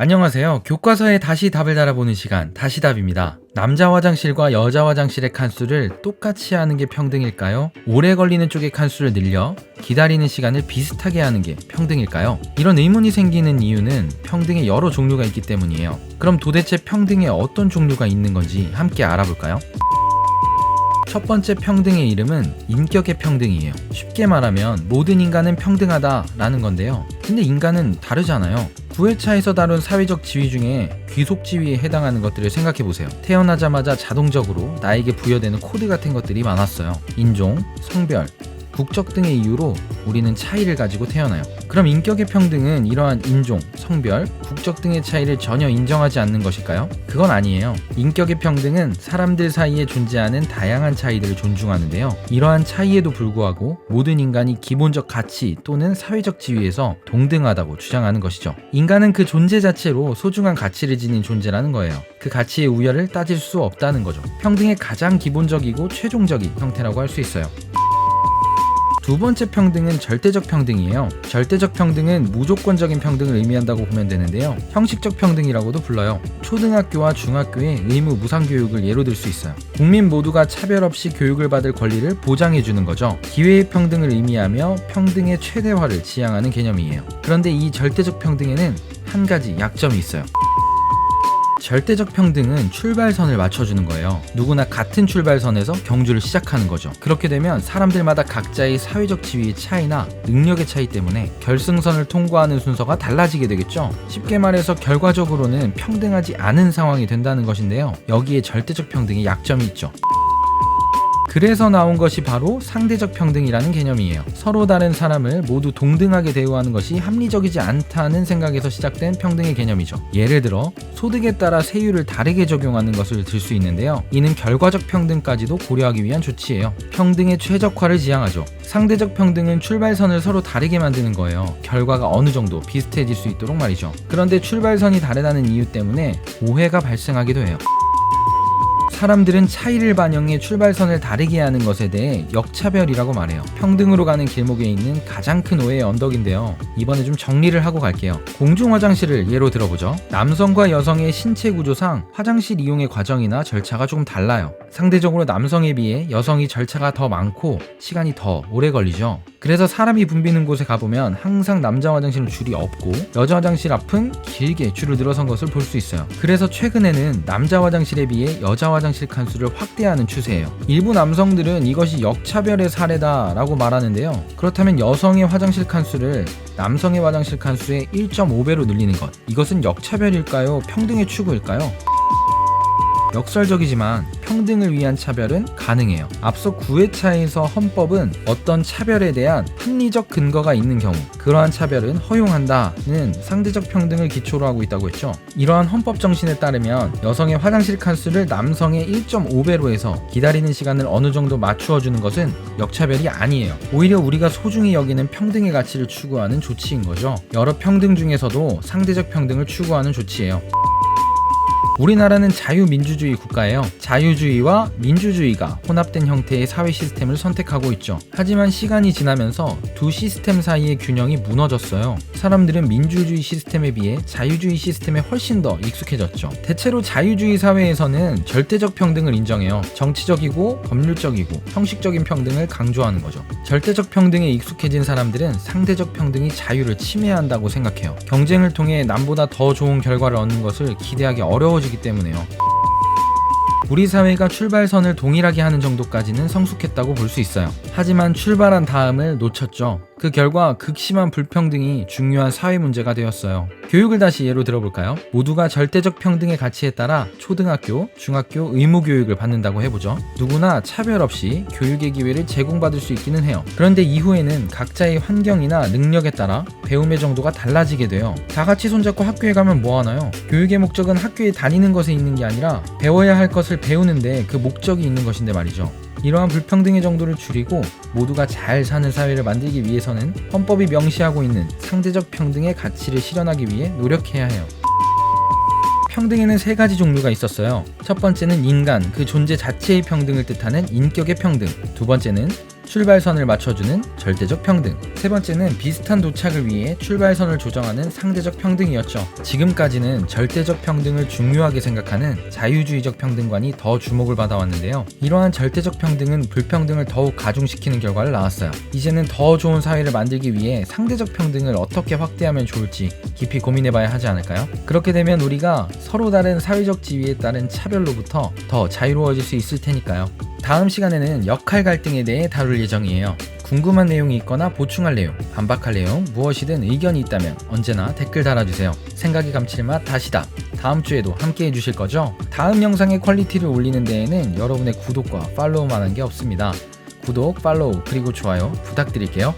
안녕하세요. 교과서에 다시 답을 달아보는 시간, 다시 답입니다. 남자 화장실과 여자 화장실의 칸수를 똑같이 하는 게 평등일까요? 오래 걸리는 쪽의 칸수를 늘려 기다리는 시간을 비슷하게 하는 게 평등일까요? 이런 의문이 생기는 이유는 평등의 여러 종류가 있기 때문이에요. 그럼 도대체 평등에 어떤 종류가 있는 건지 함께 알아볼까요? 첫 번째 평등의 이름은 인격의 평등이에요. 쉽게 말하면 모든 인간은 평등하다라는 건데요. 근데 인간은 다르잖아요. 9회차에서 다룬 사회적 지위 중에 귀속 지위에 해당하는 것들을 생각해보세요. 태어나자마자 자동적으로 나에게 부여되는 코드 같은 것들이 많았어요. 인종, 성별, 국적 등의 이유로 우리는 차이를 가지고 태어나요. 그럼 인격의 평등은 이러한 인종, 성별, 국적 등의 차이를 전혀 인정하지 않는 것일까요? 그건 아니에요. 인격의 평등은 사람들 사이에 존재하는 다양한 차이들을 존중하는데요. 이러한 차이에도 불구하고 모든 인간이 기본적 가치 또는 사회적 지위에서 동등하다고 주장하는 것이죠. 인간은 그 존재 자체로 소중한 가치를 지닌 존재라는 거예요. 그 가치의 우열을 따질 수 없다는 거죠. 평등의 가장 기본적이고 최종적인 형태라고 할 수 있어요. 두 번째 평등은 절대적 평등이에요. 절대적 평등은 무조건적인 평등을 의미한다고 보면 되는데요. 형식적 평등이라고도 불러요. 초등학교와 중학교의 의무 무상교육을 예로 들 수 있어요. 국민 모두가 차별 없이 교육을 받을 권리를 보장해주는 거죠. 기회의 평등을 의미하며 평등의 최대화를 지향하는 개념이에요. 그런데 이 절대적 평등에는 한 가지 약점이 있어요. 절대적 평등은 출발선을 맞춰주는 거예요. 누구나 같은 출발선에서 경주를 시작하는 거죠. 그렇게 되면 사람들마다 각자의 사회적 지위의 차이나 능력의 차이 때문에 결승선을 통과하는 순서가 달라지게 되겠죠. 쉽게 말해서 결과적으로는 평등하지 않은 상황이 된다는 것인데요. 여기에 절대적 평등의 약점이 있죠. 그래서 나온 것이 바로 상대적 평등이라는 개념이에요. 서로 다른 사람을 모두 동등하게 대우하는 것이 합리적이지 않다는 생각에서 시작된 평등의 개념이죠. 예를 들어 소득에 따라 세율을 다르게 적용하는 것을 들 수 있는데요. 이는 결과적 평등까지도 고려하기 위한 조치예요. 평등의 최적화를 지향하죠. 상대적 평등은 출발선을 서로 다르게 만드는 거예요. 결과가 어느 정도 비슷해질 수 있도록 말이죠. 그런데 출발선이 다르다는 이유 때문에 오해가 발생하기도 해요. 사람들은 차이를 반영해 출발선을 다르게 하는 것에 대해 역차별이라고 말해요. 평등으로 가는 길목에 있는 가장 큰 오해의 언덕인데요. 이번에 좀 정리를 하고 갈게요. 공중 화장실을 예로 들어보죠. 남성과 여성의 신체 구조상 화장실 이용의 과정이나 절차가 조금 달라요. 상대적으로 남성에 비해 여성이 절차가 더 많고 시간이 더 오래 걸리죠. 그래서 사람이 붐비는 곳에 가보면 항상 남자 화장실은 줄이 없고 여자 화장실 앞은 길게 줄을 늘어선 것을 볼 수 있어요. 그래서 최근에는 남자 화장실에 비해 여자 화장실 칸수를 확대하는 추세예요. 일부 남성들은 이것이 역차별의 사례다라고 말하는데요. 그렇다면 여성의 화장실 칸수를 남성의 화장실 칸수의 1.5배로 늘리는 것, 이것은 역차별일까요? 평등의 추구일까요? 역설적이지만 평등을 위한 차별은 가능해요. 앞서 9회차에서 헌법은 어떤 차별에 대한 합리적 근거가 있는 경우 그러한 차별은 허용한다는 상대적 평등을 기초로 하고 있다고 했죠. 이러한 헌법 정신에 따르면 여성의 화장실 칸수를 남성의 1.5배로 해서 기다리는 시간을 어느 정도 맞추어 주는 것은 역차별이 아니에요. 오히려 우리가 소중히 여기는 평등의 가치를 추구하는 조치인 거죠. 여러 평등 중에서도 상대적 평등을 추구하는 조치예요. 우리나라는 자유민주주의 국가예요. 자유주의와 민주주의가 혼합된 형태의 사회 시스템을 선택하고 있죠. 하지만 시간이 지나면서 두 시스템 사이의 균형이 무너졌어요. 사람들은 민주주의 시스템에 비해 자유주의 시스템에 훨씬 더 익숙해졌죠. 대체로 자유주의 사회에서는 절대적 평등을 인정해요. 정치적이고 법률적이고 형식적인 평등을 강조하는 거죠. 절대적 평등에 익숙해진 사람들은 상대적 평등이 자유를 침해한다고 생각해요. 경쟁을 통해 남보다 더 좋은 결과를 얻는 것을 기대하기 어려워지기 때문에요. 우리 사회가 출발선을 동일하게 하는 정도까지는 성숙했다고 볼 수 있어요. 하지만 출발한 다음을 놓쳤죠. 그 결과 극심한 불평등이 중요한 사회 문제가 되었어요. 교육을 다시 예로 들어볼까요? 모두가 절대적 평등의 가치에 따라 초등학교, 중학교 의무교육을 받는다고 해보죠. 누구나 차별 없이 교육의 기회를 제공받을 수 있기는 해요. 그런데 이후에는 각자의 환경이나 능력에 따라 배움의 정도가 달라지게 돼요. 다 같이 손잡고 학교에 가면 뭐하나요? 교육의 목적은 학교에 다니는 것에 있는 게 아니라 배워야 할 것을 배우는데 그 목적이 있는 것인데 말이죠. 이러한 불평등의 정도를 줄이고 모두가 잘 사는 사회를 만들기 위해서는 헌법이 명시하고 있는 상대적 평등의 가치를 실현하기 위해 노력해야 해요. 평등에는 세 가지 종류가 있었어요. 첫 번째는 인간, 그 존재 자체의 평등을 뜻하는 인격의 평등. 두 번째는 출발선을 맞춰주는 절대적 평등. 세 번째는 비슷한 도착을 위해 출발선을 조정하는 상대적 평등이었죠. 지금까지는 절대적 평등을 중요하게 생각하는 자유주의적 평등관이 더 주목을 받아왔는데요. 이러한 절대적 평등은 불평등을 더욱 가중시키는 결과를 낳았어요. 이제는 더 좋은 사회를 만들기 위해 상대적 평등을 어떻게 확대하면 좋을지 깊이 고민해봐야 하지 않을까요? 그렇게 되면 우리가 서로 다른 사회적 지위에 따른 차별로부터 더 자유로워질 수 있을 테니까요. 다음 시간에는 역할 갈등에 대해 다룰 예정이에요. 궁금한 내용이 있거나 보충할 내용, 반박할 내용, 무엇이든 의견이 있다면 언제나 댓글 달아주세요. 생각의 감칠맛 다시다. 다음 주에도 함께 해주실 거죠? 다음 영상의 퀄리티를 올리는 데에는 여러분의 구독과 팔로우만 한 게 없습니다. 구독, 팔로우, 그리고 좋아요 부탁드릴게요.